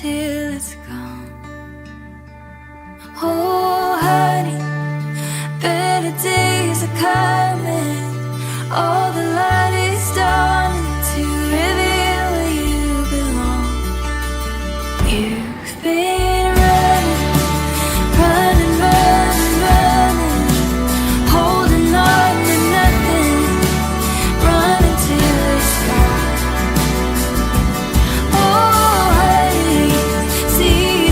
till it's gone. Oh, honey, better days are coming. All the light is dawning to reveal where you belong. You've been running, running, running, running, holding on to nothing, running till it's gone. Oh, honey, see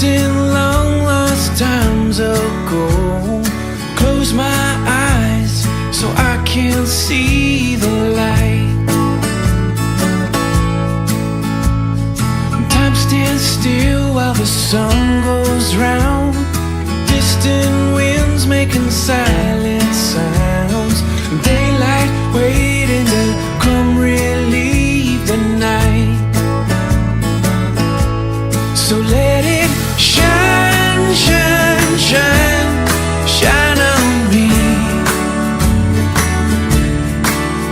dancing long lost times ago. Close my eyes so I can see the light. Time stands still while the sun goes round. Distant winds making silent sounds. Daylight waiting to come relieve the night. So let it shine, shine, shine, shine on me.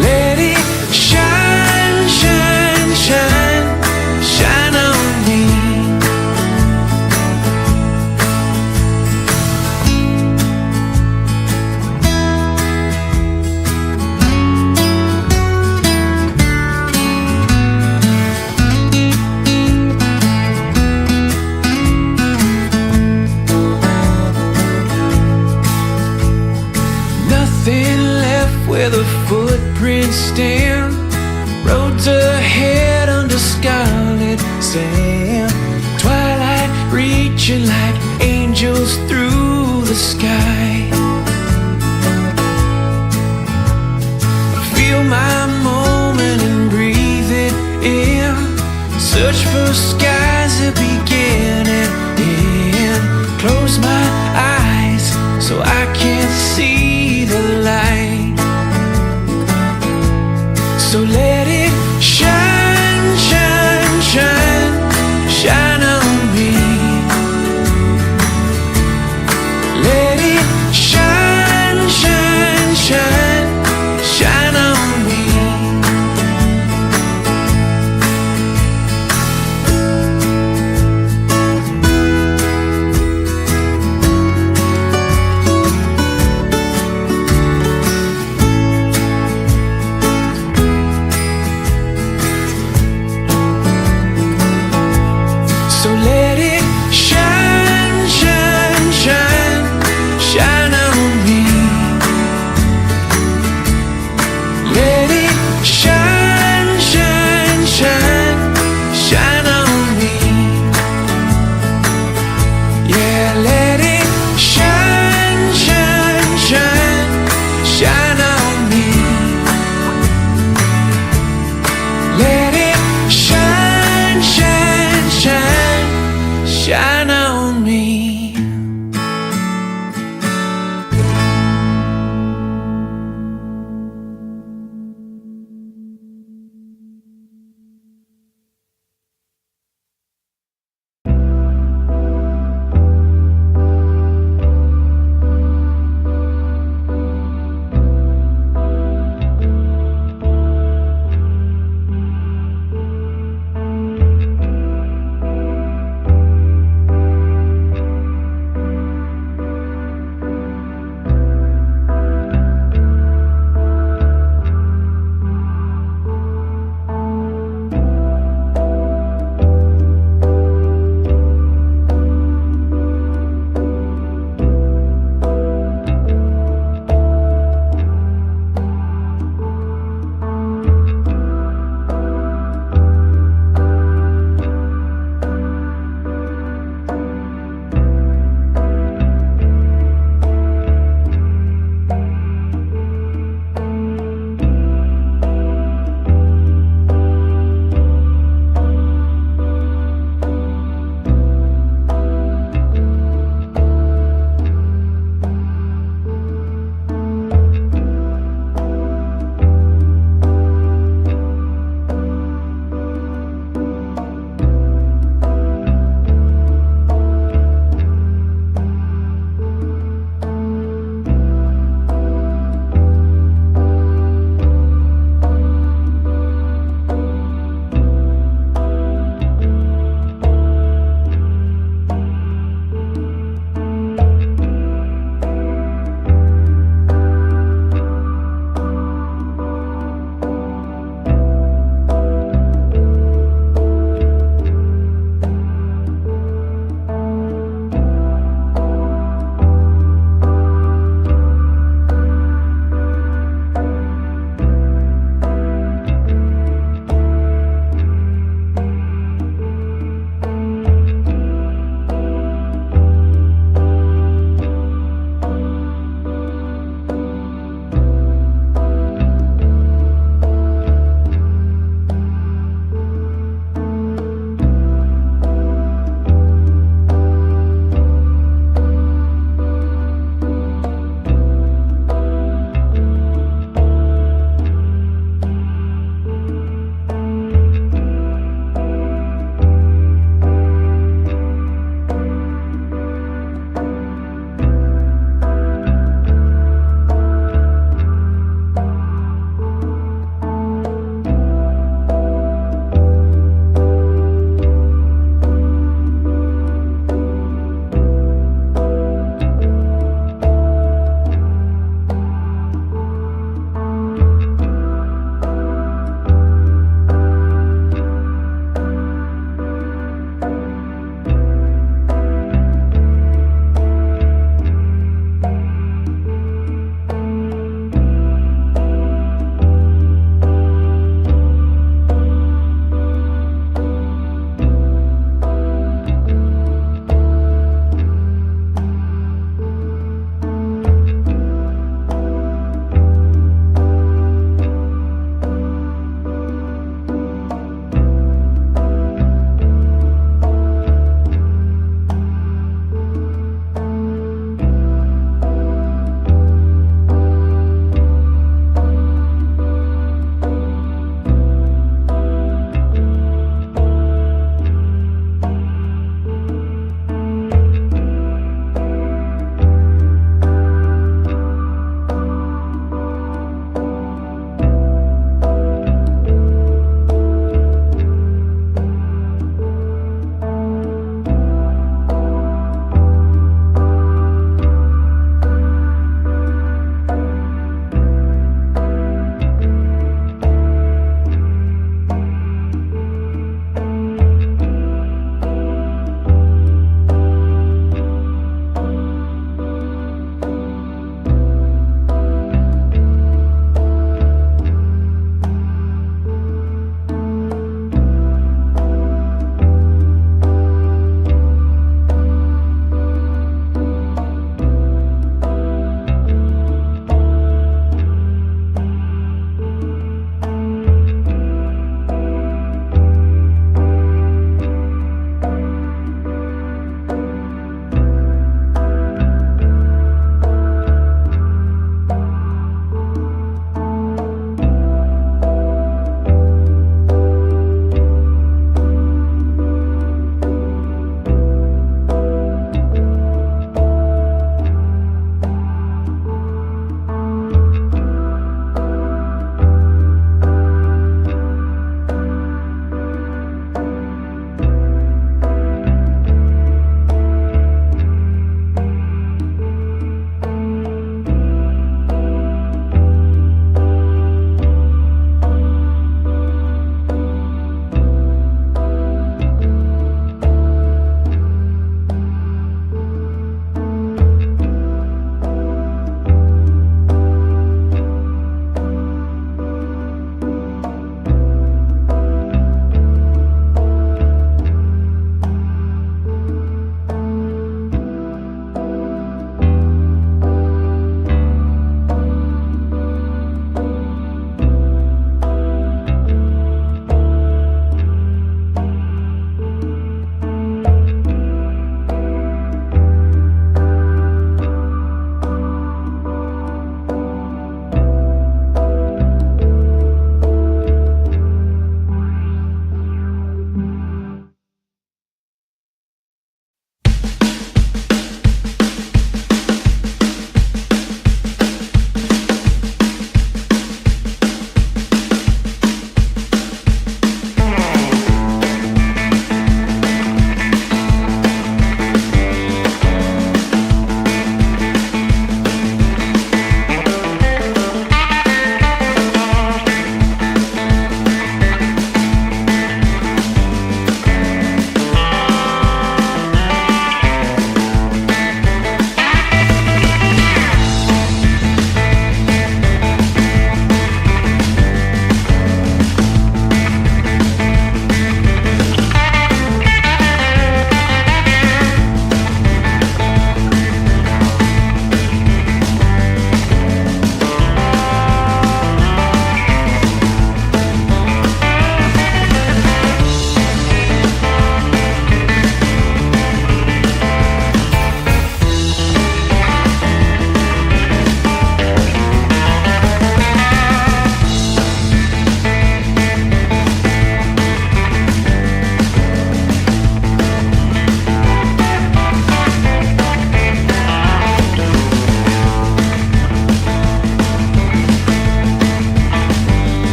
Let it shine, shine, shine, shine on me. Nothing left where the footprints stand. Roads ahead under scarlet sand. Twilight reaching like angels through the sky. Feel my moment and breathe it in. Search for skies that begin and end. Close my eyes so I can't see the light. So let it shine, shine, shine, shine on me. Let it shine, shine, shine, shine on me. So let it shine, shine, shine, shine on me. Let it shine, shine, shine, shine on me. Yeah, let it shine, shine, shine, shine on me. Let it shine, shine, shine,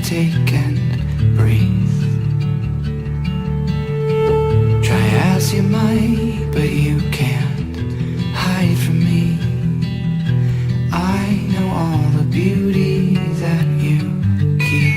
take and breathe. Try as you might, but you can't hide from me. I know all the beauty that you keep.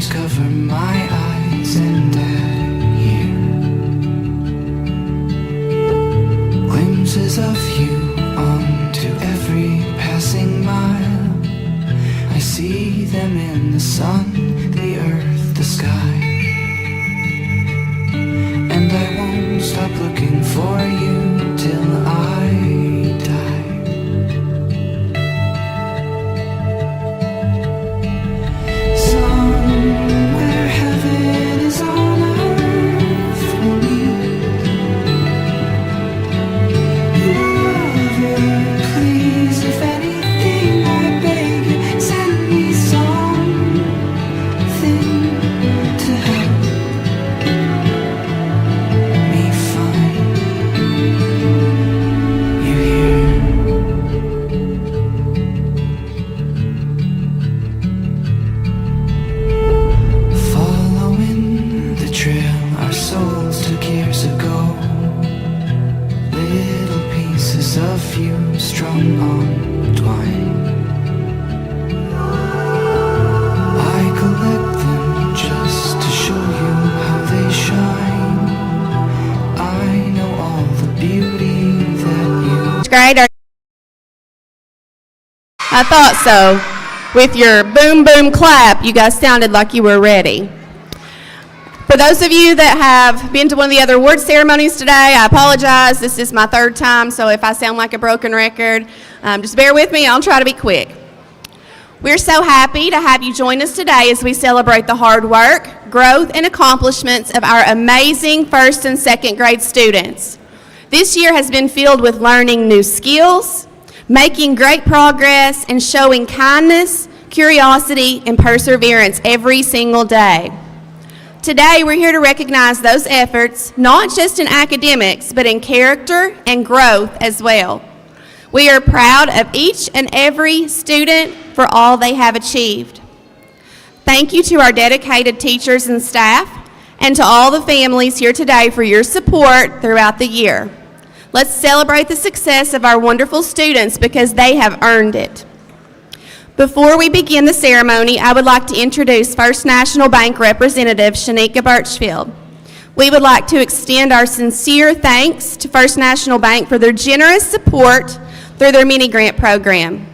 Cover my eyes and dead here. Glimpses of you onto every passing mile. I see them in the sun, the earth, the sky. And I won't stop looking for you till I die. Of you strung on twine, I collect them just to show you how they shine. I know all the beauty that you. Great. I thought so. With your boom boom clap, you guys sounded like you were ready. For those of you that have been to one of the other award ceremonies today, I apologize. This is my third time, so if I sound like a broken record, just bear with me. I'll try to be quick. We're so happy to have you join us today as we celebrate the hard work, growth, and accomplishments of our amazing first and second grade students. This year has been filled with learning new skills, making great progress, and showing kindness, curiosity, and perseverance every single day. Today, we're here to recognize those efforts, not just in academics, but in character and growth as well. We are proud of each and every student for all they have achieved. Thank you to our dedicated teachers and staff, and to all the families here today for your support throughout the year. Let's celebrate the success of our wonderful students because they have earned it. Before we begin the ceremony, I would like to introduce First National Bank Representative Shanika Birchfield. We would like to extend our sincere thanks to First National Bank for their generous support through their mini grant program.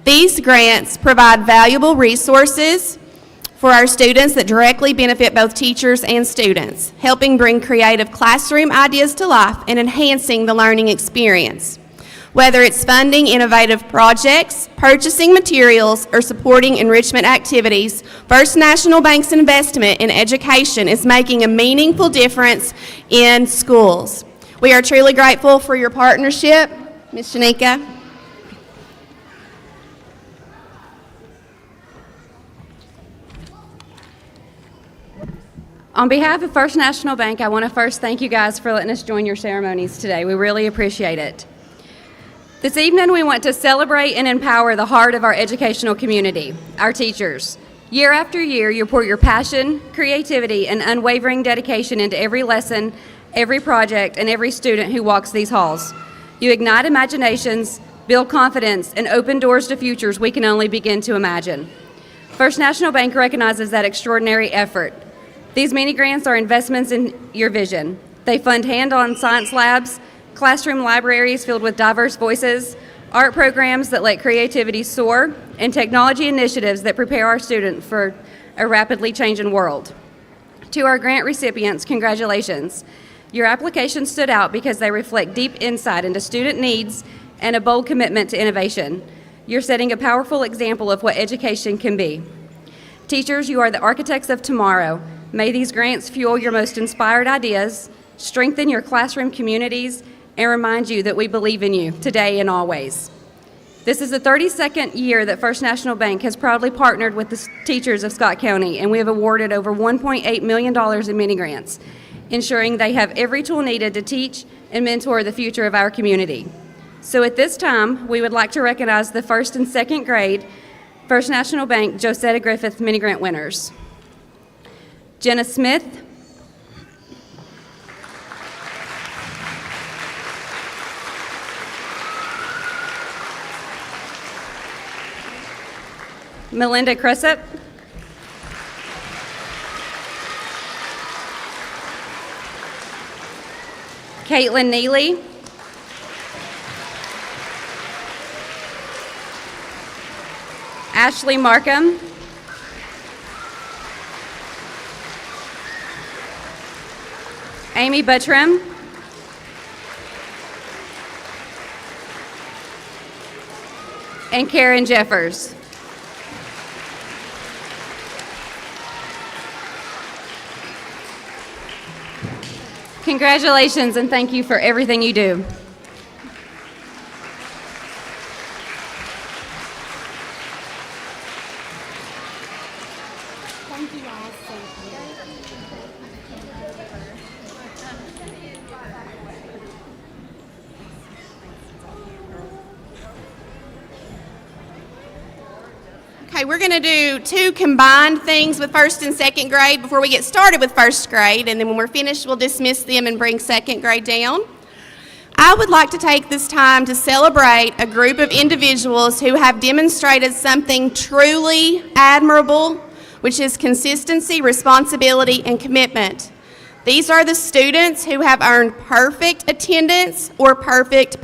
These grants provide valuable resources for our students that directly benefit both teachers and students, helping bring creative classroom ideas to life and enhancing the learning experience. Whether it's funding innovative projects, purchasing materials, or supporting enrichment activities, First National Bank's investment in education is making a meaningful difference in schools. We are truly grateful for your partnership. Ms. Shanika. On behalf of First National Bank, I want to first thank you guys for letting us join your ceremonies today. We really appreciate it. This evening, we want to celebrate and empower the heart of our educational community, our teachers. Year after year, you pour your passion, creativity, and unwavering dedication into every lesson, every project, and every student who walks these halls. You ignite imaginations, build confidence, and open doors to futures we can only begin to imagine. First National Bank recognizes that extraordinary effort. These mini grants are investments in your vision. They fund hands-on science labs, classroom libraries filled with diverse voices, art programs that let creativity soar, and technology initiatives that prepare our students for a rapidly changing world. To our grant recipients, congratulations. Your applications stood out because they reflect deep insight into student needs and a bold commitment to innovation. You're setting a powerful example of what education can be. Teachers, you are the architects of tomorrow. May these grants fuel your most inspired ideas, strengthen your classroom communities, and remind you that we believe in you today and always. This is the 32nd year that First National Bank has proudly partnered with the teachers of Scott County, and we have awarded over $1.8 million in mini grants, ensuring they have every tool needed to teach and mentor the future of our community. So at this time, we would like to recognize the first and second grade First National Bank Josetta Griffith mini grant winners. Jenna Smith, Melinda Cressup, Caitlin Neely, Ashley Markham, Amy Buttram, and Karen Jeffers. Congratulations and thank you for everything you do. Okay, we're going to do two combined things with first and second grade before we get started with first grade, and then when we're finished, we'll dismiss them and bring second grade down. I would like to take this time to celebrate a group of individuals who have demonstrated something truly admirable, which is consistency, responsibility, and commitment. These are the students who have earned perfect attendance or perfect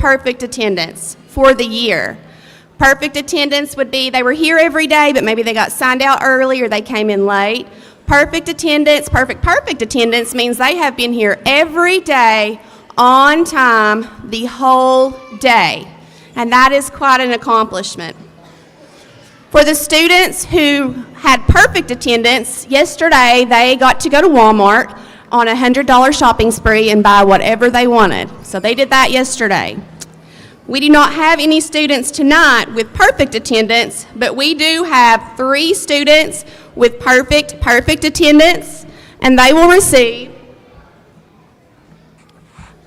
attendance for the year. Perfect attendance would be they were here every day, but maybe they got signed out early or they came in late. Perfect attendance, perfect attendance means they have been here every day on time the whole day. And that is quite an accomplishment. For the students who had perfect attendance, yesterday they got to go to Walmart on a $100 shopping spree and buy whatever they wanted. So they did that yesterday. We do not have any students tonight with perfect attendance, but we do have 3 students with perfect attendance, and they will receive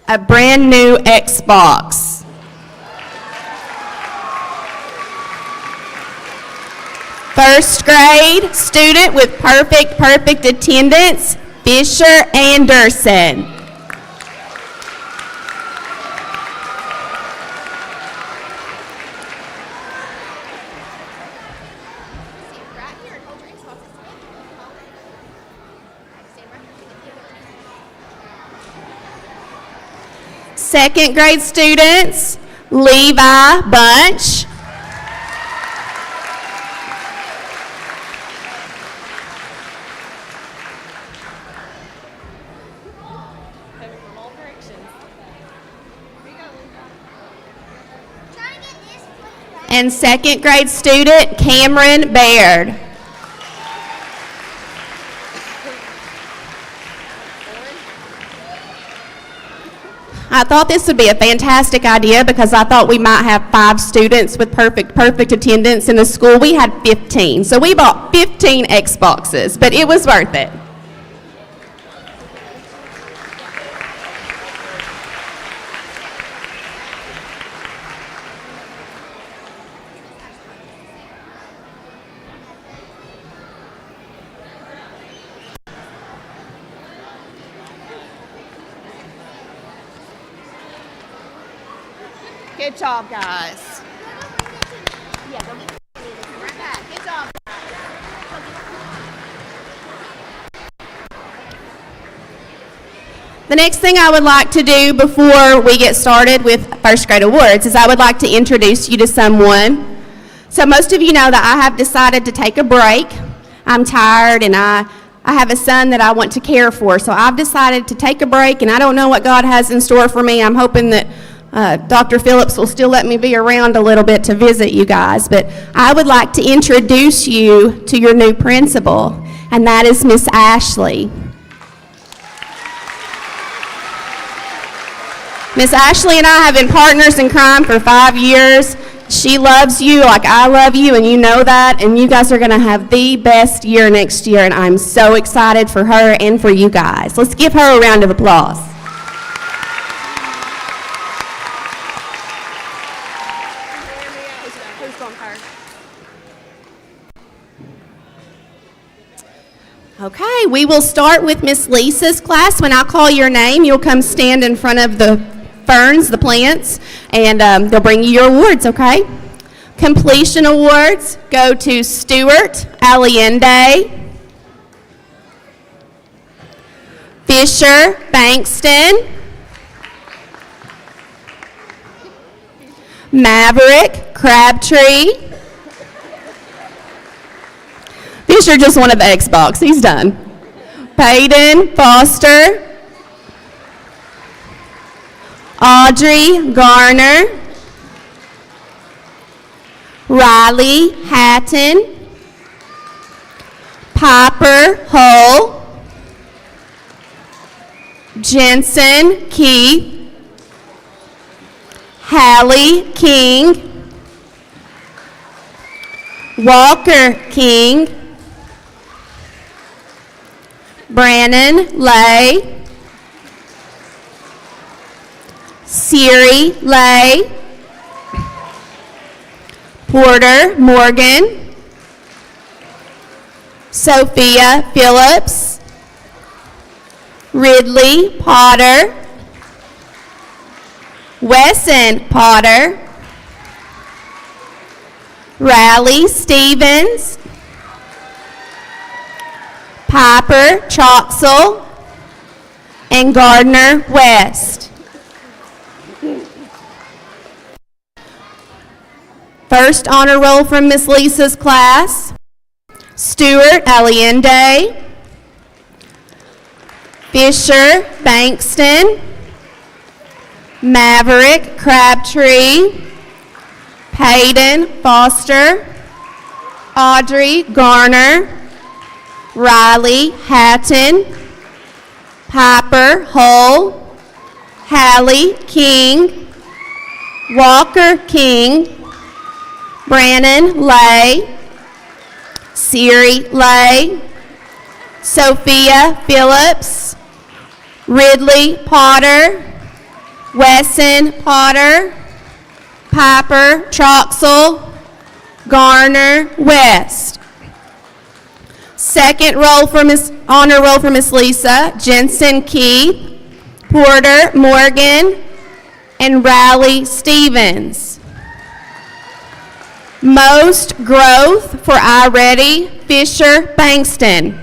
a brand new Xbox. First grade student with perfect attendance, Fisher Anderson. Second grade students, Levi Bunch. And second grade student, Cameron Baird. I thought this would be a fantastic idea because I thought we might have 5 students with perfect attendance in the school. We had 15, so we bought 15 Xboxes, but it was worth it. Good job, guys. Right back. Good job. The next thing I would like to do before we get started with first grade awards is I would like to introduce you to someone. So most of you know that I have decided to take a break. I'm tired and I I have a son that I want to care for. So I've decided to take a break, and I don't know what God has in store for me. I'm hoping that Dr. Phillips will still let me be around a little bit to visit you guys. But I would like to introduce you to your new principal, and that is Miss Ashley. Miss Ashley and I have been partners in crime for 5 years. She loves you like I love you, and you know that, and you guys are going to have the best year next year, and I'm so excited for her and for you guys. Let's give her a round of applause. Okay, we will start with Miss Lisa's class. When I call your name, you'll come stand in front of the ferns, the plants, and they'll bring you your awards, okay? Completion awards go to Stewart Allende, Fisher Bankston, Maverick Crabtree. Fisher just won the Xbox. He's done. Peyton Foster, Audrey Garner, Riley Hatton, Piper Hull, Jensen Keith, Hallie King, Walker King, Brannon Lay, Siri Lay, Porter Morgan, Sophia Phillips, Ridley Potter, Wesson Potter, Riley Stevens, Piper Troxel, and Gardner West. First honor roll from Miss Lisa's class, Stewart Allende, Fisher Bankston, Maverick Crabtree, Peyton Foster, Audrey Garner, Riley Hatton, Piper Hull, Hallie King, Walker King, Brannon Lay, Siri Lay, Sophia Phillips, Ridley Potter, Wesson Potter, Piper Troxel, Garner West. Second roll for honor roll for Miss Lisa, Jensen Keith, Porter Morgan, and Riley Stevens. Most growth for iReady, Fisher Bankston.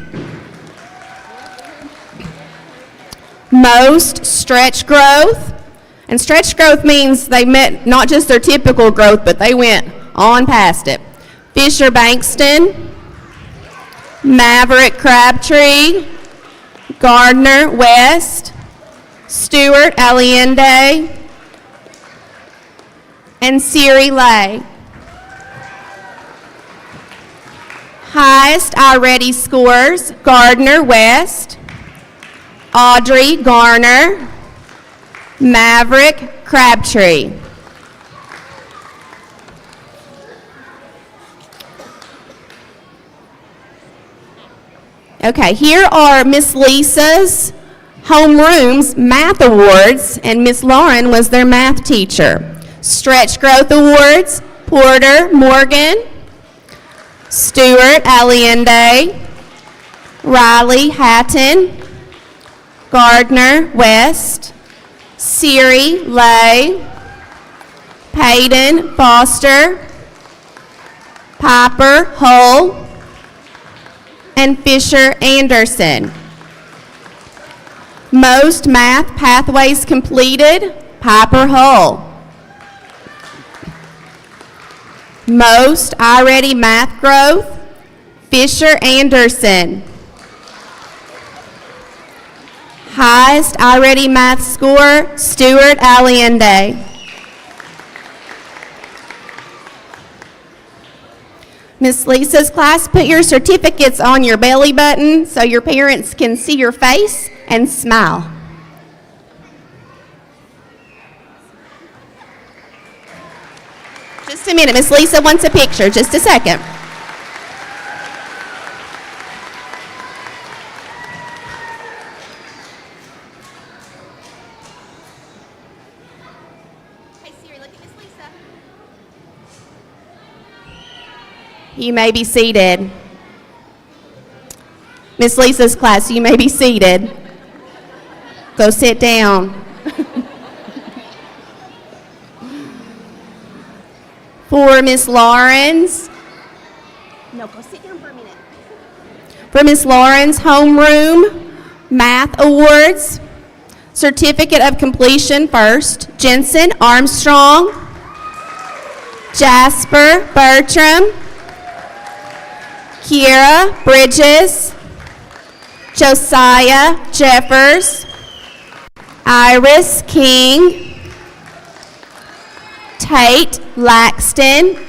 Most stretch growth, and stretch growth means they met not just their typical growth, but they went on past it. Fisher Bankston, Maverick Crabtree, Gardner West, Stewart Allende, and Siri Lay. Highest iReady scores, Gardner West, Audrey Garner, Maverick Crabtree. Okay, here are Miss Lisa's homeroom's math awards, and Miss Lauren was their math teacher. Stretch growth awards, Porter Morgan, Stewart Allende, Riley Hatton, Gardner West, Siri Lay, Peyton Foster, Piper Hull, and Fisher Anderson. Most math pathways completed, Piper Hull. Most iReady math growth, Fisher Anderson. Highest iReady math score, Stuart Allende. Miss Lisa's class, put your certificates on your belly button so your parents can see your face and smile. Just a minute, Miss Lisa wants a picture. Just a second. Hey Siri, look at Miss Lisa. You may be seated. Miss Lisa's class, you may be seated. Go sit down. For Miss Lawrence, no, go sit down for a minute. For Miss Lawrence, homeroom math awards, certificate of completion first, Jensen Armstrong, Jasper Bertram, Kiera Bridges, Josiah Jeffers, Iris King, Tate Laxton,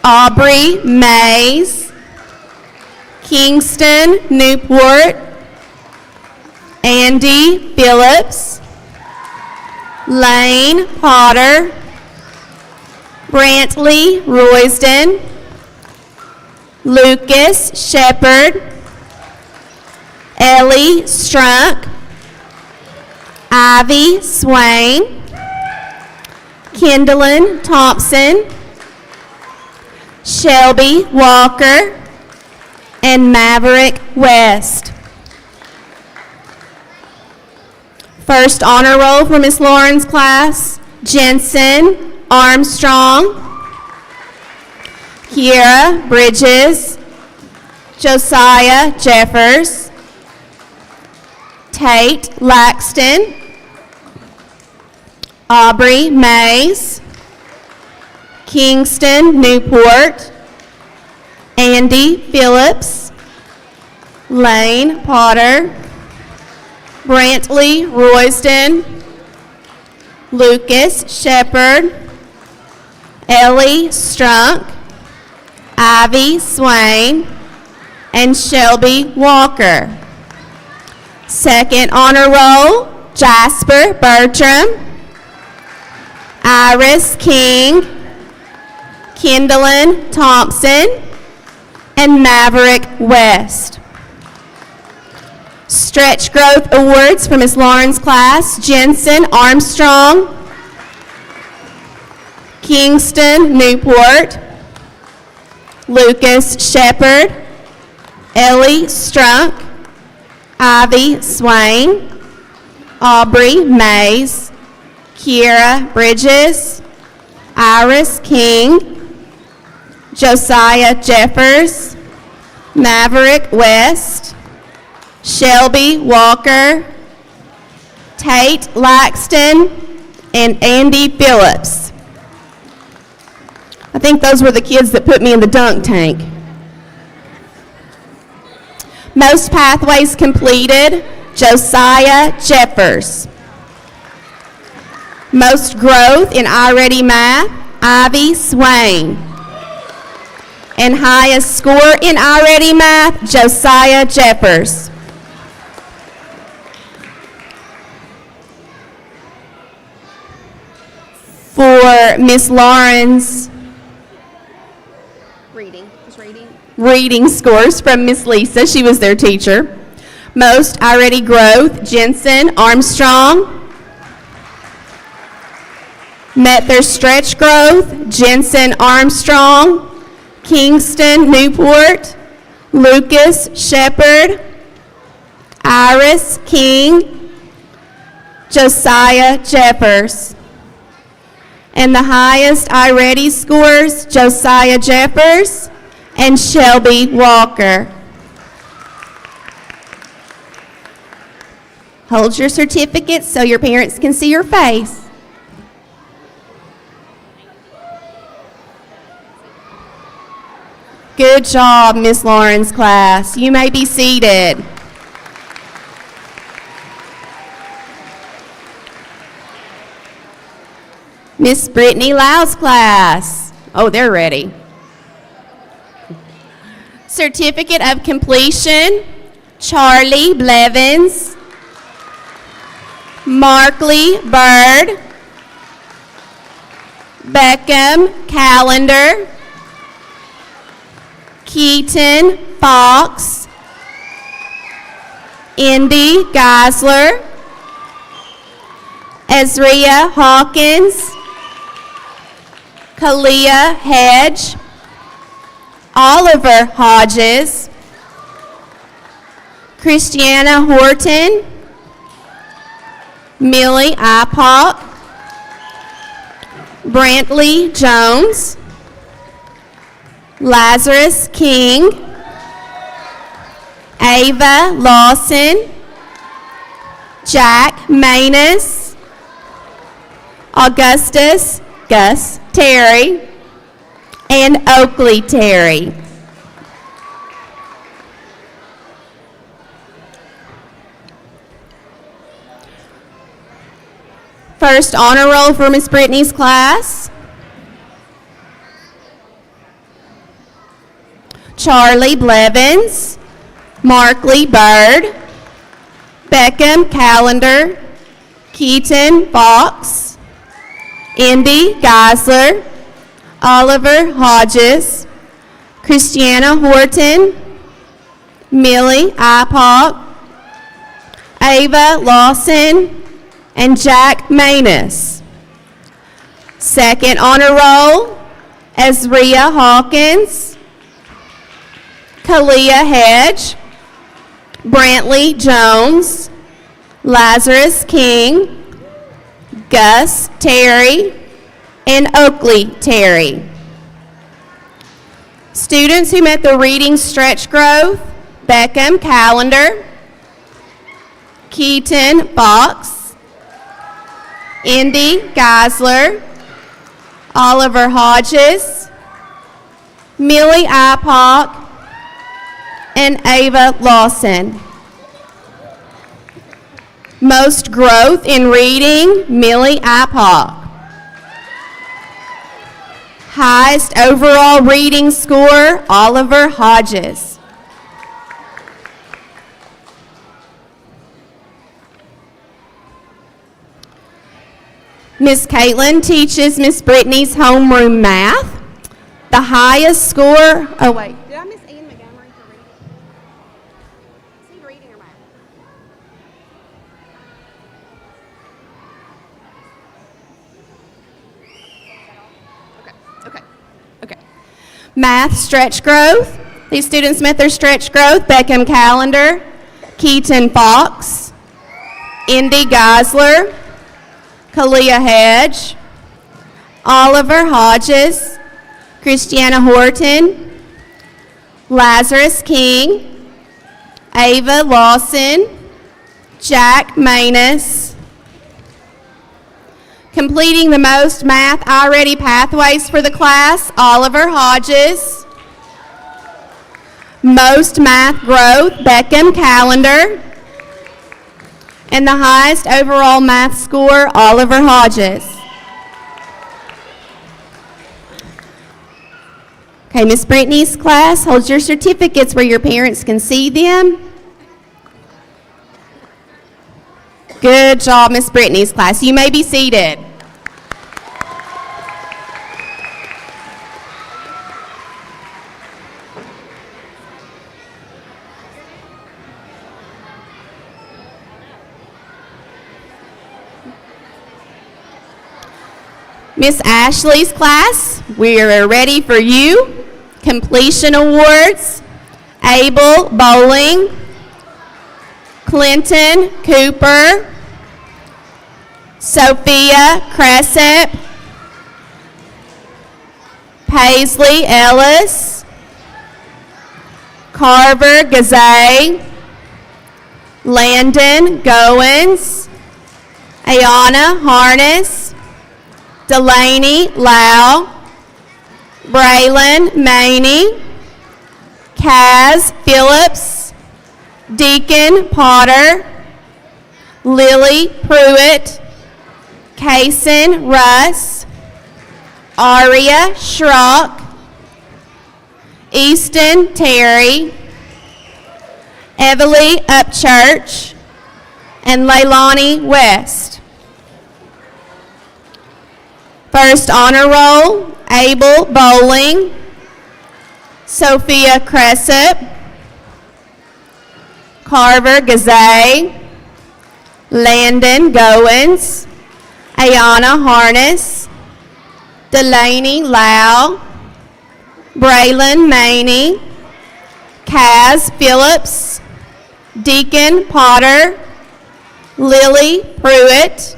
Aubrey Mays, Kingston Newport, Andy Phillips, Lane Potter, Brantley Roysden, Lucas Shepard, Ellie Strunk, Ivy Swain, Kendallin Thompson, Shelby Walker, and Maverick West. First honor roll for Miss Lauren's class, Jensen Armstrong, Kiera Bridges, Josiah Jeffers, Tate Laxton, Aubrey Mays, Kingston Newport, Andy Phillips, Lane Potter, Brantley Roysden, Lucas Shepard, Ellie Strunk, Ivy Swain, and Shelby Walker. Second honor roll, Jasper Bertram, Iris King, Kendallin Thompson, and Maverick West. Stretch Growth Awards for Miss Lauren's class, Jensen Armstrong, Kingston Newport, Lucas Shepard, Ellie Strunk, Ivy Swain, Aubrey Mays, Kiera Bridges, Iris King, Josiah Jeffers, Maverick West, Shelby Walker, Tate Laxton, and Andy Phillips. I think those were the kids that put me in the dunk tank. Most pathways completed, Josiah Jeffers. Most growth in iReady Math, Ivy Swain. And highest score in iReady Math, Josiah Jeffers. For Miss Lauren's reading scores from Miss Lisa, she was their teacher. Most iReady growth, Jensen Armstrong. Met their stretch growth, Jensen Armstrong, Kingston Newport, Lucas Shepard, Iris King, Josiah Jeffers. And the highest iReady scores, Josiah Jeffers and Shelby Walker. Hold your certificates so your parents can see your face. Good job, Miss Lauren's class. You may be seated. Miss Brittany Lau's class. Oh, they're ready. Certificate of completion, Charlie Blevins, Markley Bird, Beckham Calendar, Keaton Fox, Indy Geisler, Ezria Hawkins, Kalia Hedge, Oliver Hodges, Christiana Horton, Millie Ipock, Brantley Jones, Lazarus King, Ava Lawson, Jack Manus, Augustus Gus Terry, and Oakley Terry. First honor roll for Miss Brittany's class. Charlie Blevins, Markley Bird, Beckham Calendar, Keaton Fox, Indy Geisler, Oliver Hodges, Christiana Horton, Millie Ipock, Ava Lawson, and Jack Manus. Second honor roll, Ezria Hawkins, Kalia Hedge, Brantley Jones, Lazarus King, Gus Terry, and Oakley Terry. Students who met the reading stretch growth, Beckham Calendar, Keaton Fox, Indy Geisler, Oliver Hodges, Millie Ipock, and Ava Lawson. Most growth in reading, Millie Ipock. Highest overall reading score, Oliver Hodges. Miss Caitlin teaches Miss Brittany's homeroom math. The highest score, oh wait, did I miss Ian Montgomery for reading? Is he reading or math? Okay. Math stretch growth. These students met their stretch growth. Beckham Calendar, Keaton Fox, Indy Geisler, Kalia Hedge, Oliver Hodges, Christiana Horton, Lazarus King, Ava Lawson, Jack Manus. Completing the most math I-ready pathways for the class, Oliver Hodges. Most math growth, Beckham Calendar. And the highest overall math score, Oliver Hodges. Okay, Miss Brittany's class, hold your certificates where your parents can see them. Good job, Miss Brittany's class. You may be seated. Miss Ashley's class, we are ready for you. Completion awards, Abel Bowling, Clinton Cooper, Sophia Cressep, Paisley Ellis, Carver Gazay, Landon Goins, Ayana Harness, Delaney Lau, Braylon Maney, Kaz Phillips, Deacon Potter, Lily Pruitt, Kaysen Russ, Aria Schrock, Easton Terry, Everly Upchurch, and Leilani West. First honor roll, Abel Bowling, Sophia Cressup, Carver Gazay, Landon Goins, Ayana Harness, Delaney Lau, Braylon Maney, Kaz Phillips, Deacon Potter, Lily Pruitt,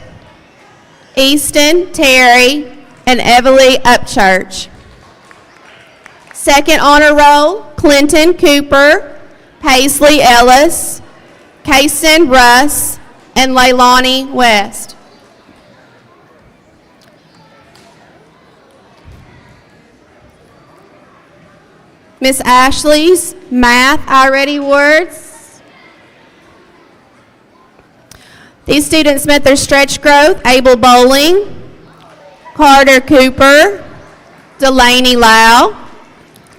Easton Terry, and Everly Upchurch. Second honor roll, Clinton Cooper, Paisley Ellis, Kaysen Russ, and Leilani West. Miss Ashley's Math I Ready words. These students met their stretch growth. Abel Bowling, Carter Cooper, Delaney Lau,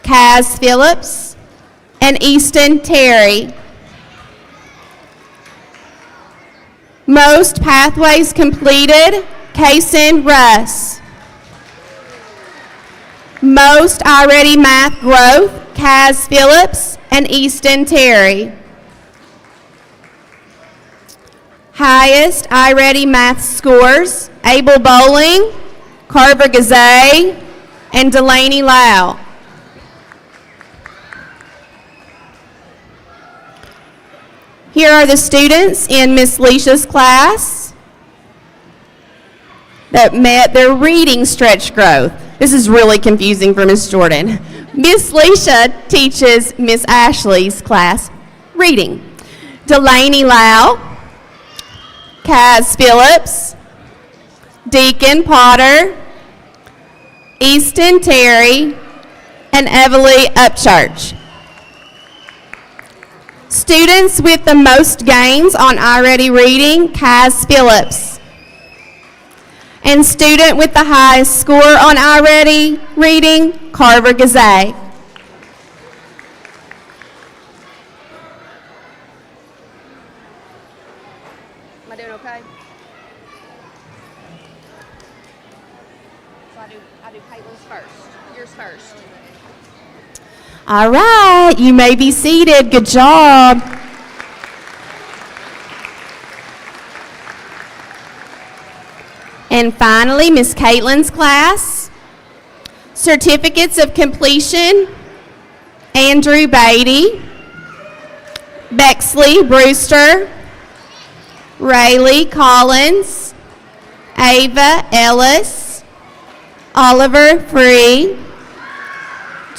Kaz Phillips, and Easton Terry. Most pathways completed, Kaysen Russ. Most I-Ready math growth, Kaz Phillips and Easton Terry. Highest I-Ready math scores, Abel Bowling, Carver Gazay, and Delaney Lau. Here are the students in Miss Leisha's class that met their reading stretch growth. This is really confusing for Miss Jordan. Miss Leisha teaches Miss Ashley's class reading. Delaney Lau, Kaz Phillips, Deacon Potter, Easton Terry, and Everly Upchurch. Students with the most gains on I-Ready reading, Kaz Phillips. And student with the highest score on I-Ready reading, Carver Gazay. Am I doing okay? So I do Caitlin's first. Yours first. All right, you may be seated. Good job. And finally, Miss Caitlin's class. Certificates of completion, Andrew Beatty, Bexley Brewster, Rayleigh Collins, Ava Ellis, Oliver Free,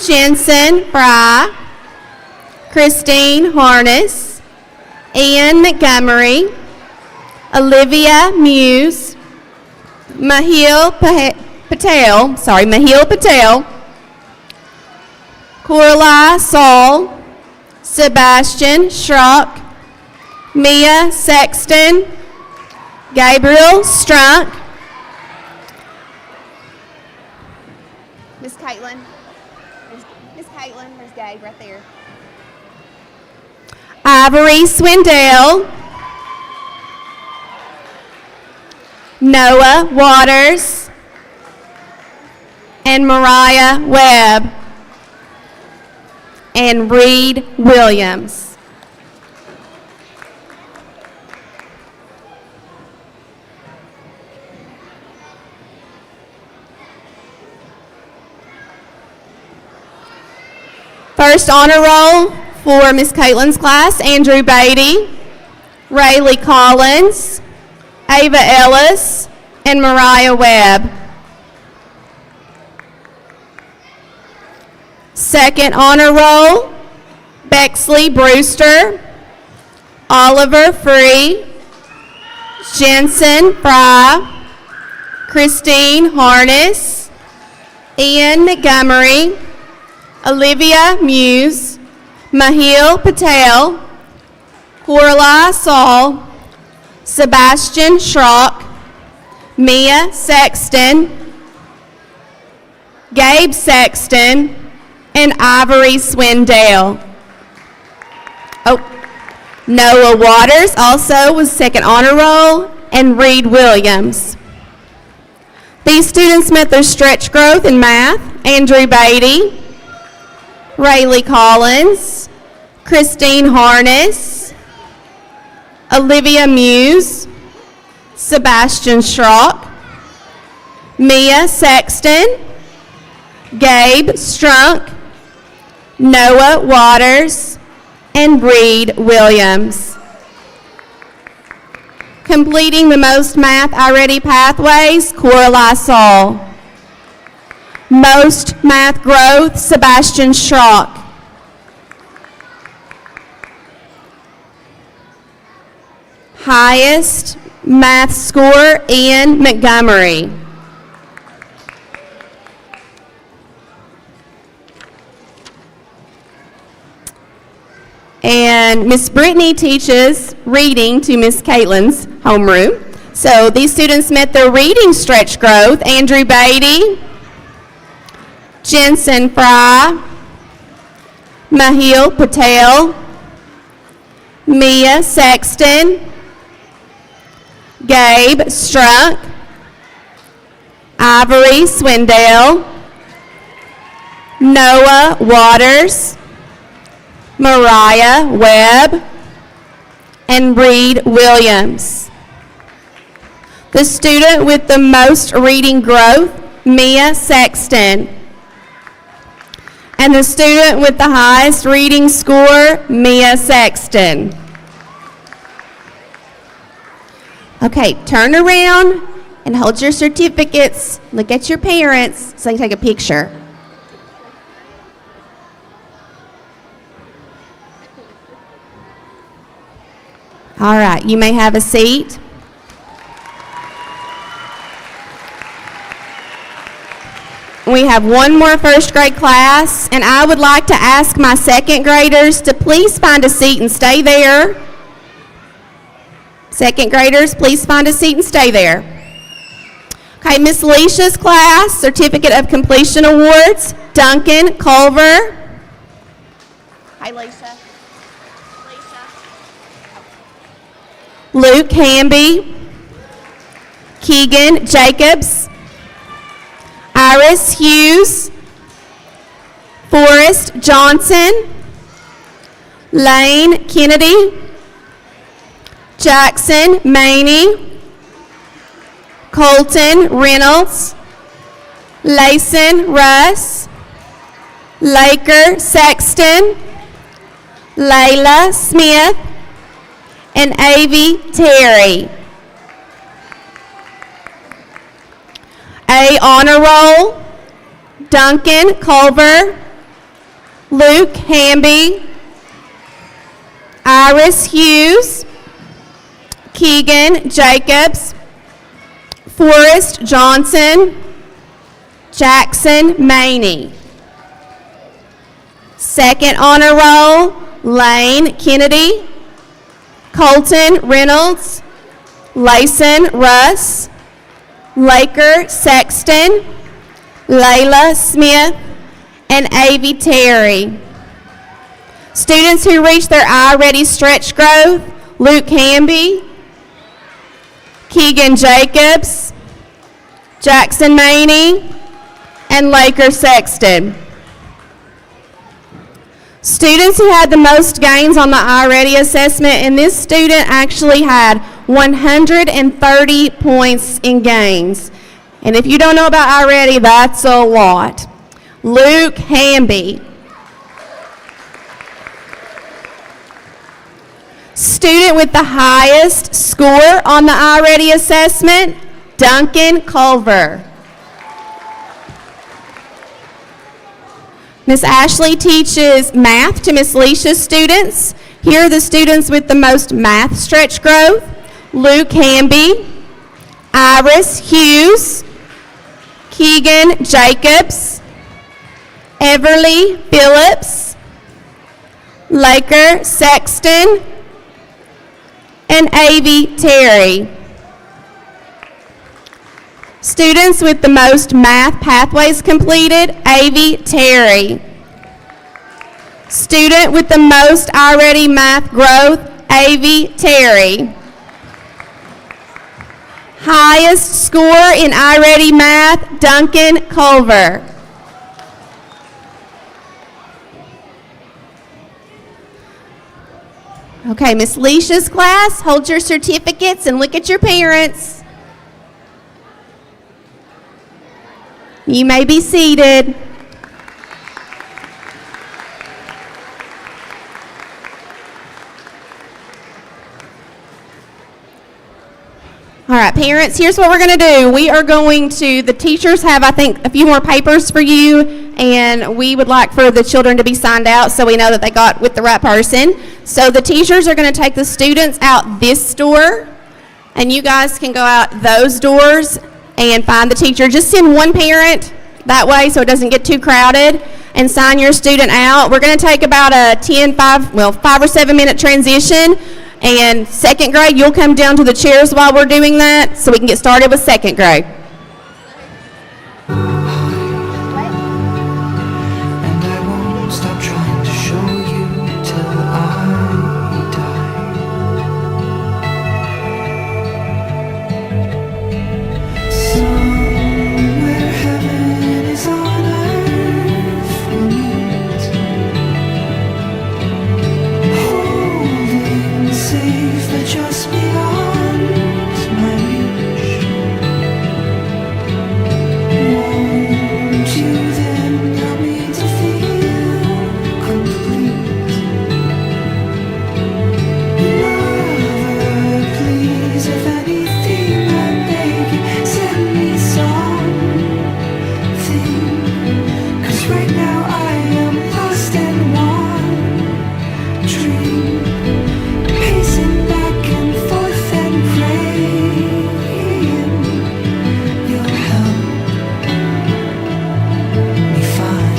Jensen Fry, Christine Harness, Ian Montgomery, Olivia Muse, Mahil Patel, Corlai Saul, Sebastian Schrock, Mia Sexton, Gabriel Strunk, Miss Caitlin. Miss Caitlin, there's Gabe right there. Ivory Swindell, Noah Waters, and Mariah Webb, and Reed Williams. First honor roll for Miss Caitlin's class, Andrew Beatty, Rayleigh Collins, Ava Ellis, and Mariah Webb. Second honor roll, Bexley Brewster, Oliver Free, Jensen Fry, Christine Harness, Ian Montgomery, Olivia Muse, Mahil Patel, Corlai Saul, Sebastian Schrock, Mia Sexton, Gabe Sexton, and Ivory Swindell. Noah Waters also was second honor roll, and Reed Williams. These students met their stretch growth in math. Andrew Beatty, Rayleigh Collins, Christine Harness, Olivia Muse, Sebastian Schrock, Mia Sexton, Gabe Strunk, Noah Waters, and Reed Williams. Completing the most math I-Ready pathways, Coralie Saul. Most math growth, Sebastian Schrock. Highest math score, Ian Montgomery. And Miss Brittany teaches reading to Miss Caitlin's homeroom. So these students met their reading stretch growth. Andrew Beatty, Jensen Fry, Mahil Patel, Mia Sexton, Gabe Strunk, Ivory Swindell, Noah Waters, Mariah Webb, and Reed Williams. The student with the most reading growth, Mia Sexton. And the student with the highest reading score, Mia Sexton. Okay, turn around and hold your certificates. Look at your parents so you can take a picture. All right, you may have a seat. We have one more first grade class, and I would like to ask my second graders to please find a seat and stay there. Second graders, please find a seat and stay there. Okay, Miss Alicia's class, Certificate of Completion Awards, Duncan Culver. Hi, Lisa. Luke Hamby, Keegan Jacobs, Iris Hughes, Forrest Johnson, Lane Kennedy, Jackson Maney, Colton Reynolds, Layson Russ, Laker Sexton, Layla Smith, and Avie Terry. A honor roll, Duncan Culver, Luke Hamby, Iris Hughes, Keegan Jacobs, Forrest Johnson, Jackson Maney. Second honor roll, Lane Kennedy, Colton Reynolds, Layson Russ, Laker Sexton, Layla Smith, and Avie Terry. Students who reached their I-Ready stretch growth, Luke Hamby, Keegan Jacobs, Jackson Maney, and Laker Sexton. Students who had the most gains on the I-Ready assessment, and this student actually had 130 points in gains. And if you don't know about I-Ready, that's a lot. Luke Hamby. Student with the highest score on the I-Ready assessment, Duncan Culver. Miss Ashley teaches math to Miss Alicia's students. Here are the students with the most math stretch growth. Luke Hamby, Iris Hughes, Keegan Jacobs, Everly Phillips, Laker Sexton, and Avie Terry. Students with the most math pathways completed, Avi Terry. Student with the most iReady math growth, Avi Terry. Highest score in iReady math, Duncan Culver. Okay, Miss Leisha's class, hold your certificates and look at your parents. You may be seated. All right, parents, here's what we're going to do. We are going to, the teachers have, I think, a few more papers for you, and we would like for the children to be signed out so we know that they got with the right person. So the teachers are going to take the students out this door, and you guys can go out those doors and find the teacher. Just send one parent that way so it doesn't get too crowded, and sign your student out. We're going to take about a 5 or 7 minute transition. And second grade, you'll come down to the chairs while we're doing that so we can get started with second grade. And I won't stop trying to show you till I die. Somewhere heaven is on earth we meet, holding safe but just beyond my reach. Won't you then help me to feel complete? Lover, please, if anything I beg, send me something. 'Cause right now I am lost in one dream, pacing back and forth and praying you'll help me find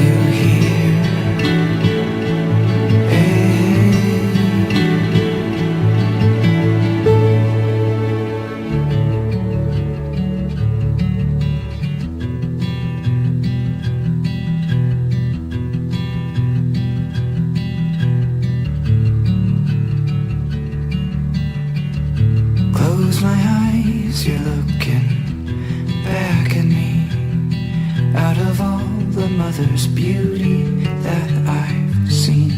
you here. Close my eyes, you're looking back at me. Out of all the mother's beauty that I've seen,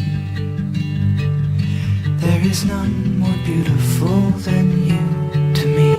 there is none more beautiful than you to me.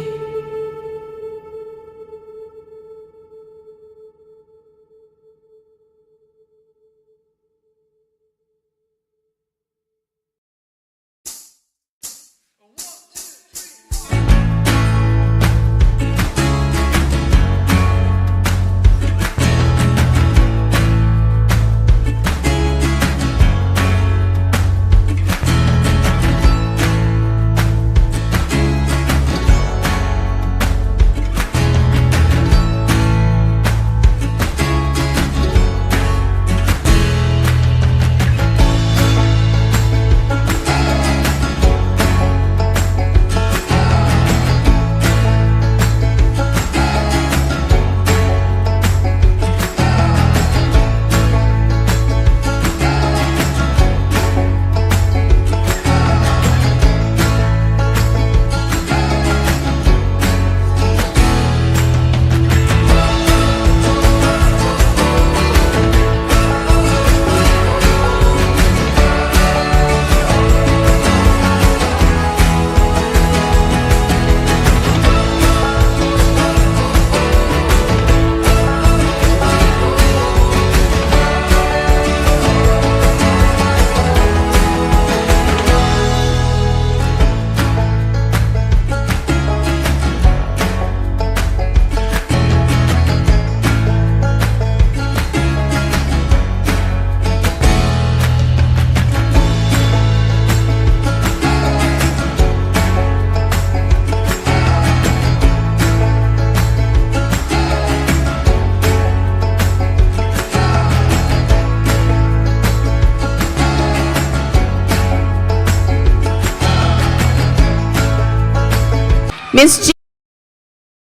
Miss G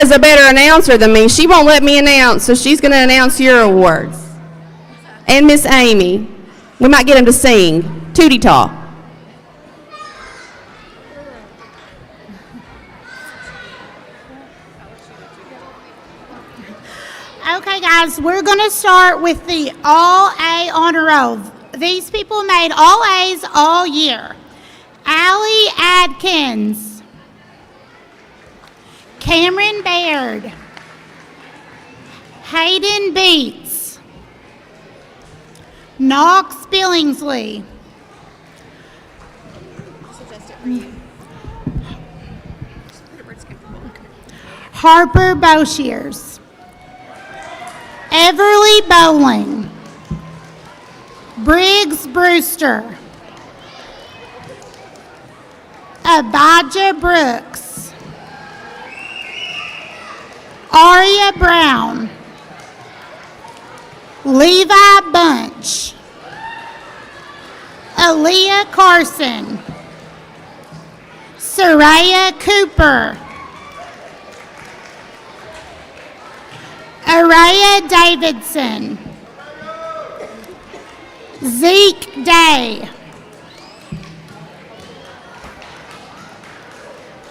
is a better announcer than me. She won't let me announce, so she's going to announce your awards. And Miss Amy. We might get them to sing. Tootie Taw. Okay, guys, we're going to start with the All-A Honor Roll. These people made all A's all year. Allie Adkins, Cameron Baird, Hayden Beats, Knox Billingsley, Harper Boshiers, Everly Bowling, Briggs Brewster, Abijah Brooks, Aria Brown, Levi Bunch, Aaliyah Carson, Soraya Cooper, Araya Davidson, Zeke Day,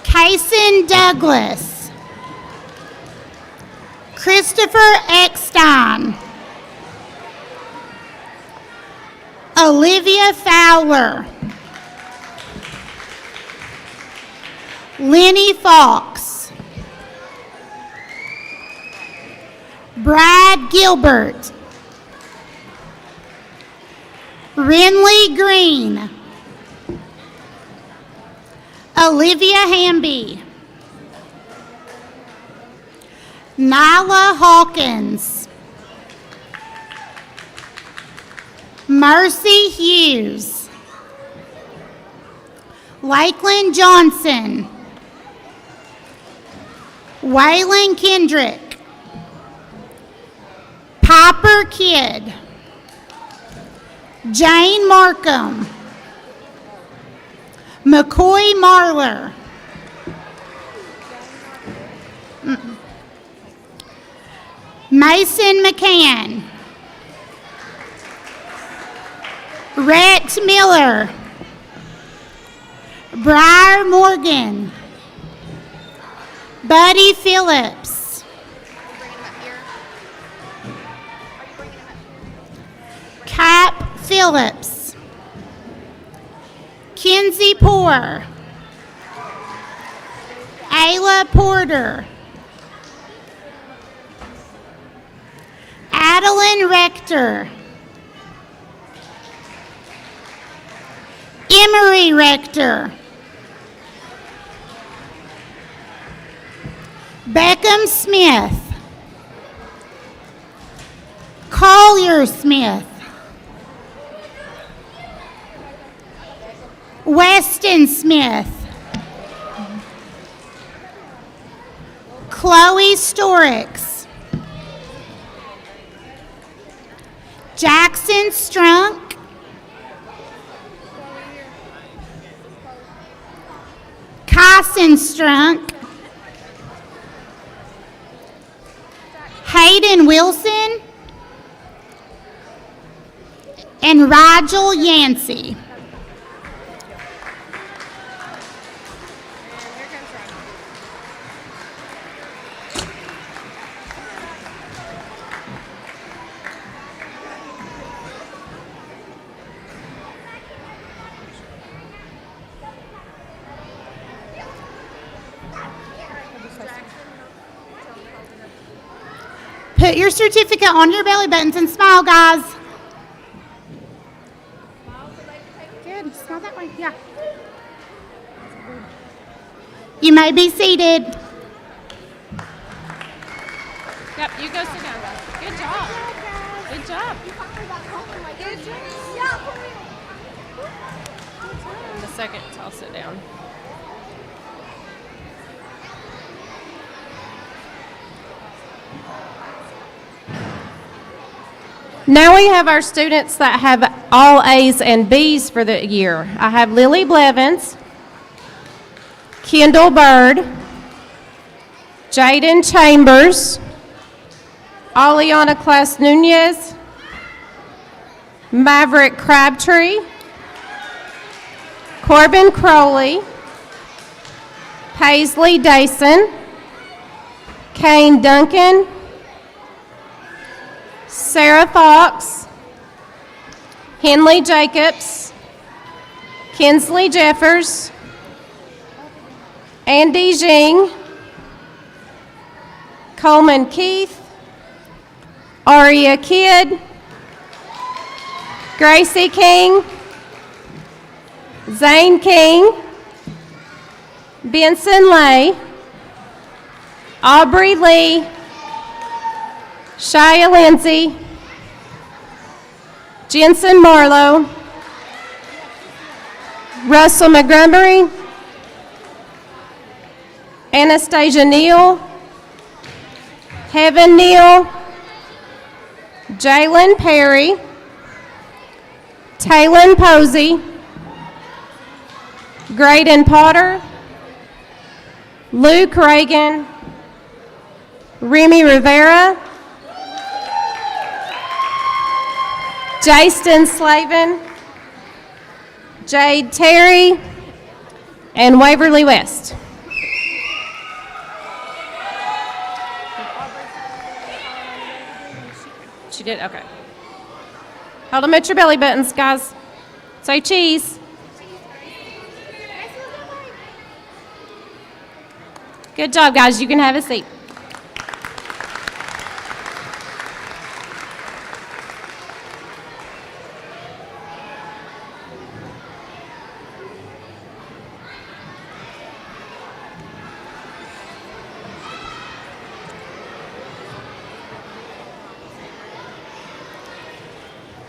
Kason Douglas, Christopher Eckstein, Olivia Fowler, Lenny Fox, Brad Gilbert, Renly Green, Olivia Hamby, Nyla Hawkins, Mercy Hughes, Lakeland Johnson, Waylon Kendrick, Piper Kidd, Jane Markham, McCoy Marler, Mason McCann, Rhett Miller, Briar Morgan, Buddy Phillips, Cap Phillips, Kenzie Poor, Ayla Porter, Adeline Rector, Emery Rector, Beckham Smith, Collier Smith, Weston Smith, Chloe Storix, Jackson Strunk, Kyson Strunk, Hayden Wilson, and Rigel Yancey. Put your certificate on your belly buttons and smile, guys. Good. Smile that way. Yeah. You may be seated. Yep, you go sit down, guys. Good job. Good job. Good job. In a second, I'll sit down. Now we have our students that have all A's and B's for the year. I have Lily Blevins, Kendall Bird, Jaden Chambers, Aliana Class Nunez, Maverick Crabtree, Corbin Crowley, Paisley Dason, Kane Duncan, Sarah Fox, Henley Jacobs, Kinsley Jeffers, Andy Jing, Coleman Keith, Aria Kidd, Gracie King, Zane King, Benson Lay, Aubrey Lee, Shia Lindsay, Jensen Marlowe, Russell Montgomery, Anastasia Neal, Heaven Neal, Jalen Perry, Taylon Posey, Graydon Potter, Luke Reagan, Remy Rivera, Jaston Slavin, Jade Terry, and Waverly West. She did? Okay. Hold them at your belly buttons, guys. Say cheese. Good job, guys. You can have a seat.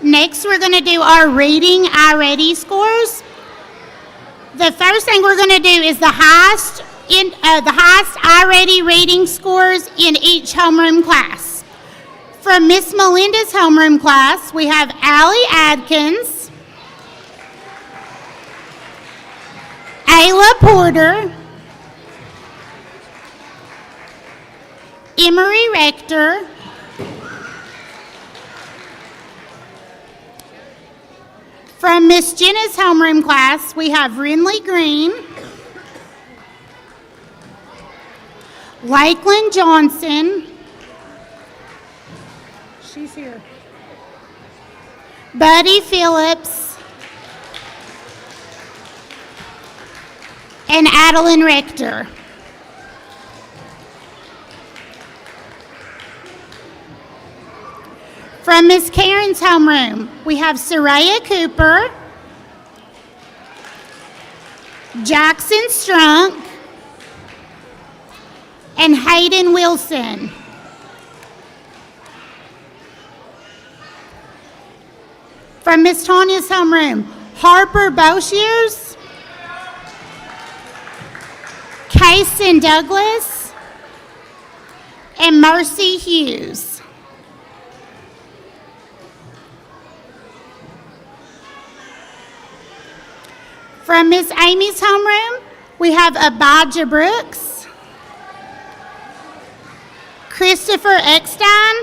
Next, we're going to do our reading I-Ready scores. The first thing we're going to do is the highest I-Ready reading scores in each homeroom class. From Miss Melinda's homeroom class, we have Allie Adkins, Ayla Porter, Emery Rector, from Miss Jenna's homeroom class, we have Renly Green, Lakeland Johnson, she's here, Buddy Phillips, and Adeline Rector. From Miss Karen's homeroom, we have Soraya Cooper, Jackson Strunk, and Hayden Wilson. From Miss Tanya's homeroom, Harper Boshiers, Kaysen Douglas, and Mercy Hughes. From Miss Amy's homeroom, we have Abijah Brooks, Christopher Eckstein,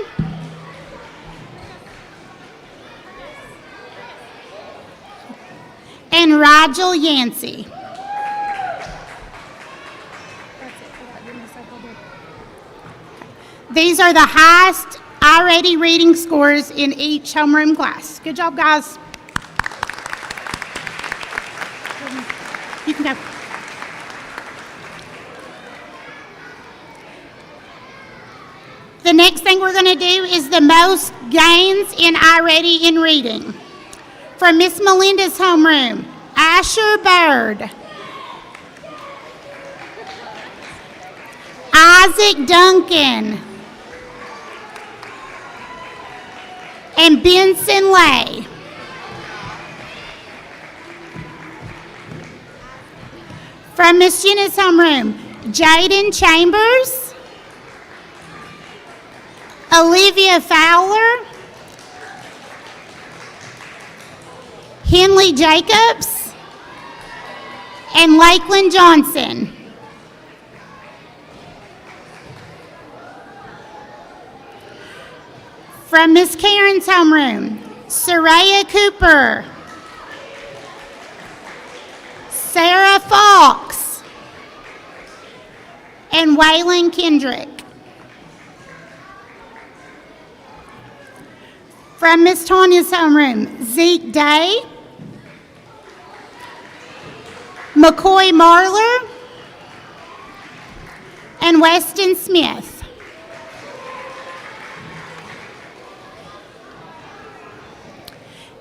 and Rigel Yancey. These are the highest I-Ready reading scores in each homeroom class. Good job, guys. You can go. The next thing we're going to do is the most gains in I-Ready in reading. From Miss Melinda's homeroom, Asher Bird, Isaac Duncan, and Benson Lay. From Miss Jenna's homeroom, Jaden Chambers, Olivia Fowler, Henley Jacobs, and Lakeland Johnson. From Miss Karen's homeroom, Soraya Cooper, Sarah Fox, and Waylon Kendrick. From Miss Tanya's homeroom, Zeke Day, McCoy Marler, and Weston Smith.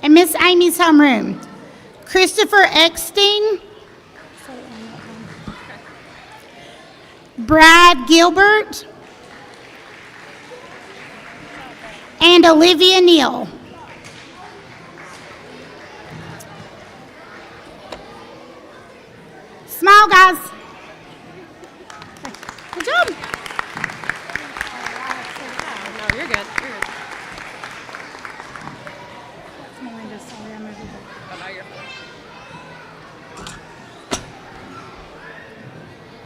And Miss Amy's homeroom, Christopher Eckstein, Brad Gilbert, and Olivia Neal. Smile, guys. Good job. No, you're good. You're good.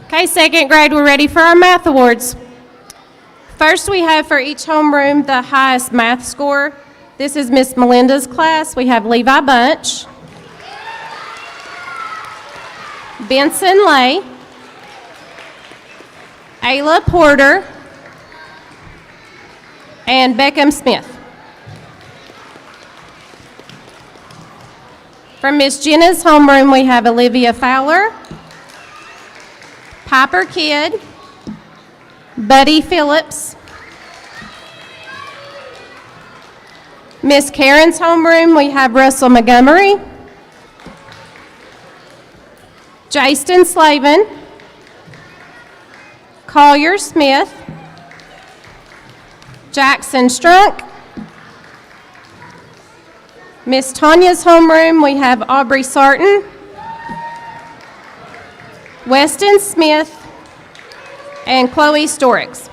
Okay, second grade, we're ready for our math awards. First, we have for each homeroom the highest math score. This is Miss Melinda's class. We have Levi Bunch, Benson Lay, Ayla Porter, and Beckham Smith. From Miss Jenna's homeroom, we have Olivia Fowler, Piper Kidd, Buddy Phillips. Miss Karen's homeroom, we have Russell Montgomery, Jaston Slavin, Collier Smith, Jackson Strunk. Miss Tanya's homeroom, we have Aubrey Sarton, Weston Smith, and Chloe Storix.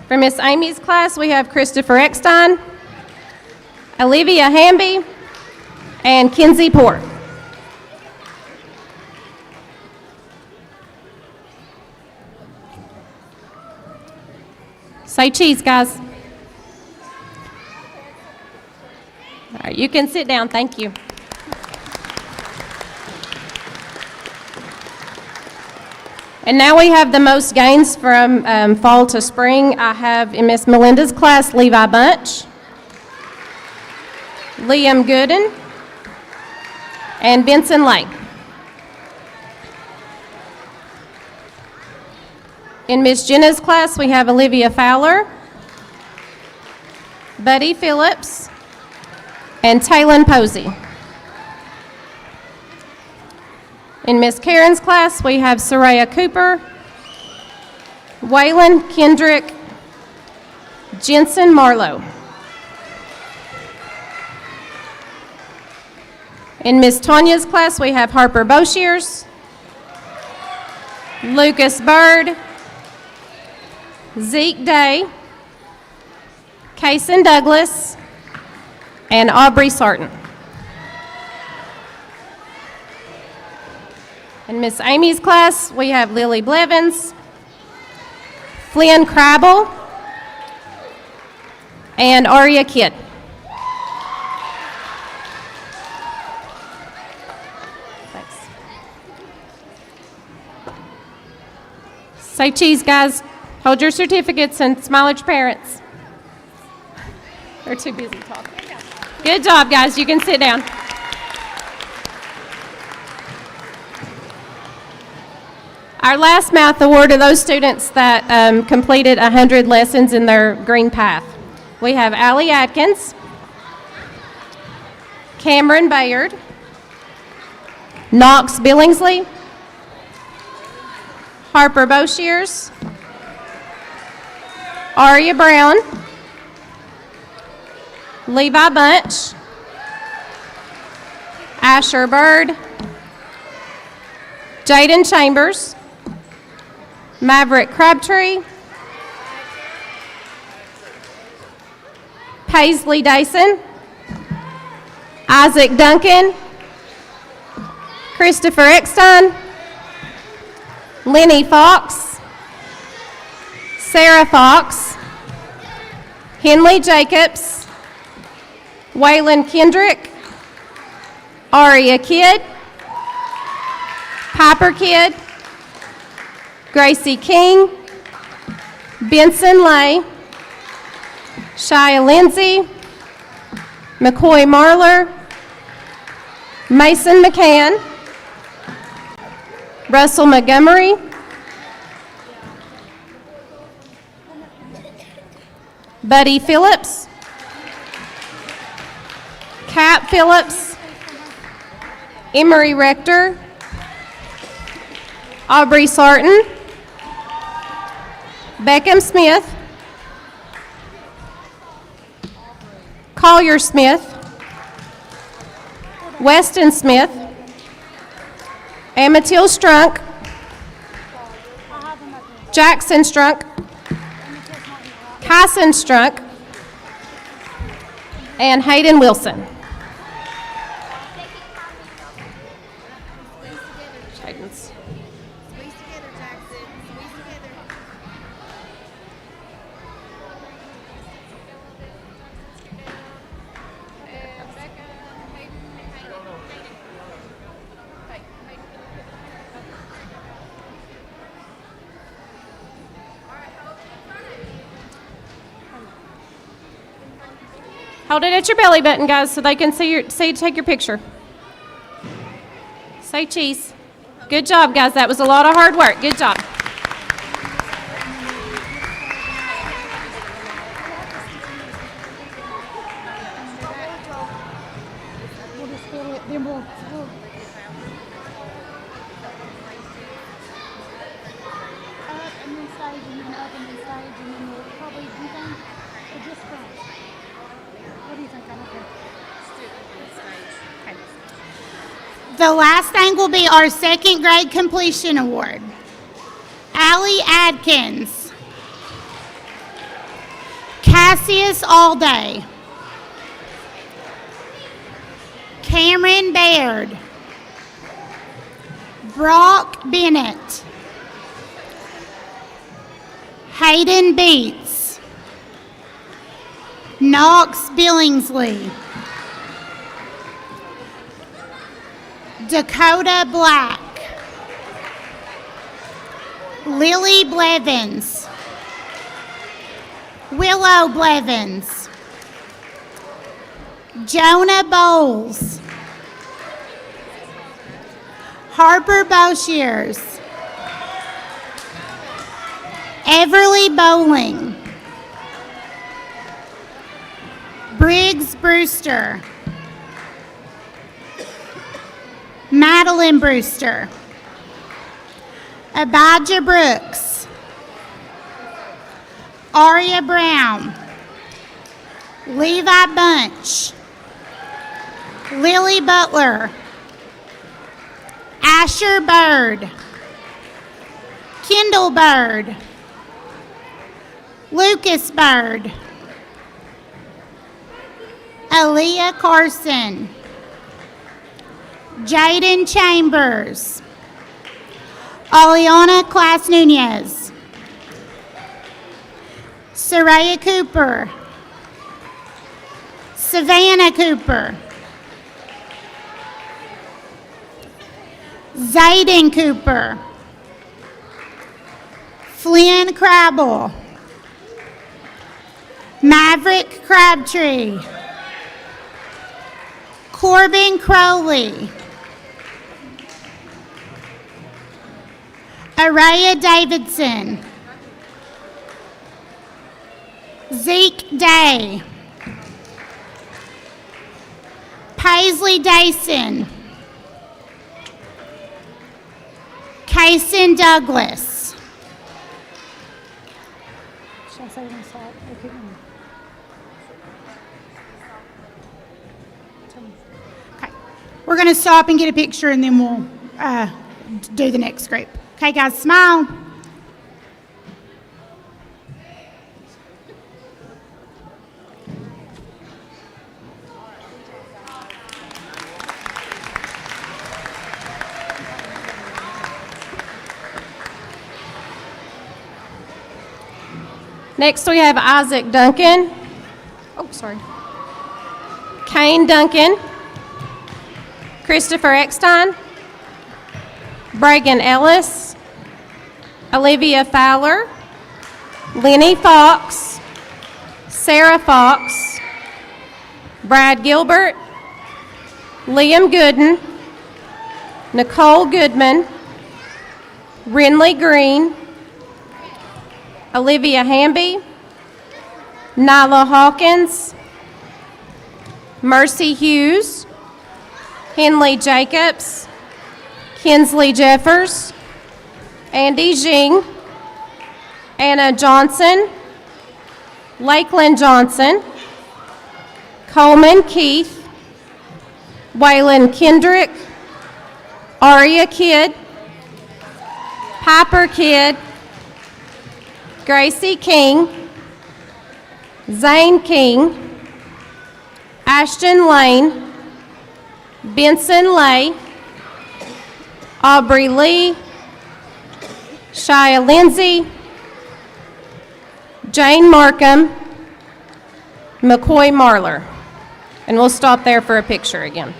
For Miss Amy's class, we have Christopher Eckstein, Olivia Hamby, and Kinsey Poor. Say cheese, guys. All right, you can sit down, thank you. And now we have the most gains from fall to spring. I have in Miss Melinda's class, Levi Bunch, Liam Gooden, and Benson Lake. In Miss Jenna's class, we have Olivia Fowler, Buddy Phillips, and Taylon Posey. In Miss Karen's class, we have Soraya Cooper, Waylon Kendrick, Jensen Marlowe. In Miss Tanya's class, we have Harper Boshiers, Lucas Bird, Zeke Day, Kason Douglas, and Aubrey Sarton. In Miss Amy's class, we have Lily Blevins, Flynn Crabble, and Aria Kidd. Thanks. Say cheese, guys. Hold your certificates and smile at your parents. They're too busy talking. Good job, guys. You can sit down. Our last math award are those students that completed 100 lessons in their green path. We have Allie Atkins, Cameron Bayard, Knox Billingsley, Harper Boshiers, Aria Brown, Levi Bunch, Asher Bird, Jaden Chambers, Maverick Crabtree, Paisley Dyson, Isaac Duncan, Christopher Eckstein, Lenny Fox, Sarah Fox, Henley Jacobs, Waylon Kendrick, Aria Kidd, Piper Kidd, Gracie King, Benson Lay, Shia Lindsay, McCoy Marler, Mason McCann, Russell Montgomery, Buddy Phillips, Cap Phillips, Emery Rector, Aubrey Sarton, Beckham Smith, Collier Smith, Weston Smith, Amatil Strunk, Jackson Strunk, Kyson Strunk, and Hayden Wilson. Hayden's. Hold it at your belly button, guys, so they can take your picture. Say cheese. Good job, guys. That was a lot of hard work. Good job. The last thing will be our second grade completion award. Allie Adkins, Cassius Allday, Cameron Baird, Brock Bennett, Hayden Beats, Knox Billingsley, Dakota Black, Lily Blevins, Willow Blevins, Jonah Bowles, Harper Boshiers, Everly Bowling, Briggs Brewster, Madeline Brewster, Abijah Brooks, Aria Brown, Levi Bunch, Lily Butler, Asher Bird, Kendall Bird, Lucas Bird, Aaliyah Carson, Jaden Chambers, Aliana Class Nunez, Soraya Cooper, Savannah Cooper, Zayden Cooper, Flynn Crabble, Maverick Crabtree, Corbin Crowley, Araya Davidson, Zeke Day, Paisley Dason, Kaysen Douglas. Should I say when start? Okay. We're going to stop and get a picture and then we'll do the next group. Okay, guys, smile. Next, we have Isaac Duncan, sorry. Kane Duncan, Christopher Eckstein, Bragan Ellis, Olivia Fowler, Lenny Fox, Sarah Fox, Brad Gilbert, Liam Gooden, Nicole Goodman, Renly Green, Olivia Hamby, Nyla Hawkins, Mercy Hughes, Henley Jacobs, Kinsley Jeffers, Andy Jing, Anna Johnson, Lakeland Johnson, Coleman Keith, Waylon Kendrick, Aria Kidd, Piper Kidd, Gracie King, Zane King, Ashton Lane, Benson Lay, Aubrey Lee, Shia Lindsay, Jane Markham, McCoy Marler. And we'll stop there for a picture again.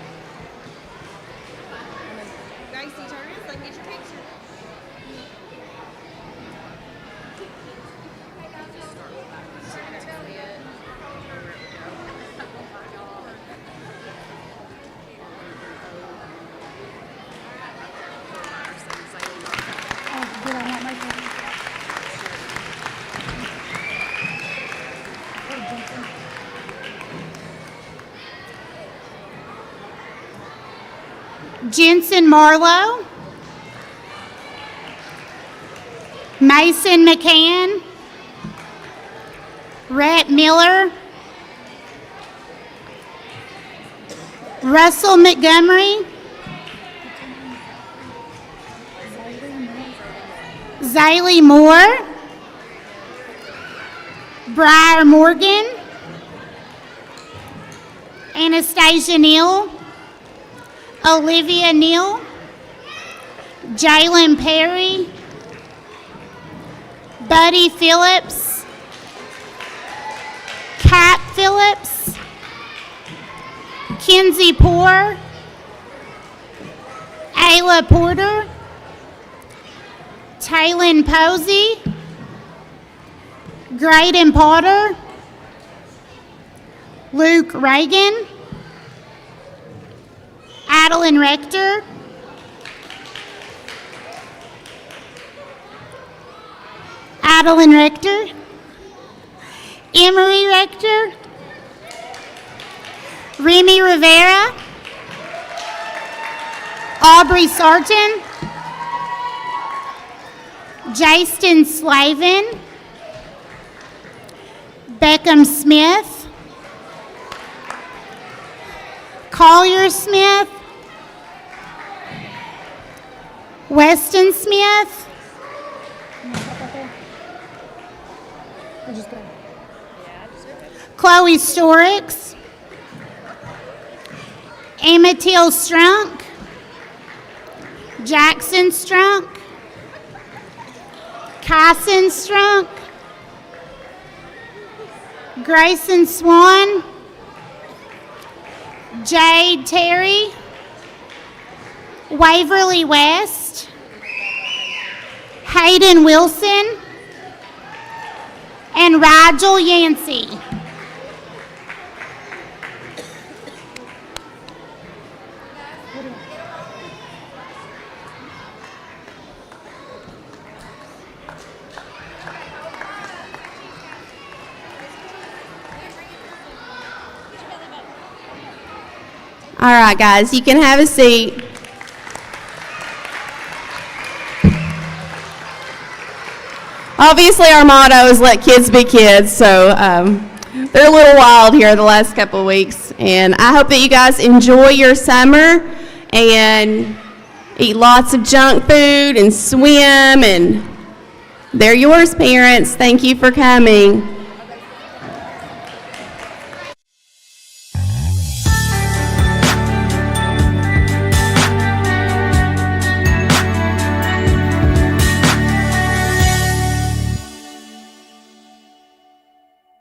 Jensen Marlowe, Mason McCann, Rhett Miller, Russell Montgomery, Zaylee Moore, Briar Morgan, Anastasia Neal, Olivia Neal, Jalen Perry, Buddy Phillips, Kat Phillips, Kenzie Poor, Ayla Porter, Taylin Posey, Graydon Potter, Luke Reagan, Adeline Rector, Emery Rector, Remy Rivera, Aubrey Sarton, Jaston Slavin, Beckham Smith, Collier Smith, Weston Smith, Chloe Storix, Amatil Strunk, Jackson Strunk, Kyson Strunk, Grayson Swan, Jade Terry, Waverly West, Hayden Wilson, and Rigel Yancey. All right, guys, you can have a seat. Obviously, our motto is let kids be kids, so they're a little wild here the last couple of weeks. And I hope that you guys enjoy your summer and eat lots of junk food and swim. And they're yours, parents. Thank you for coming.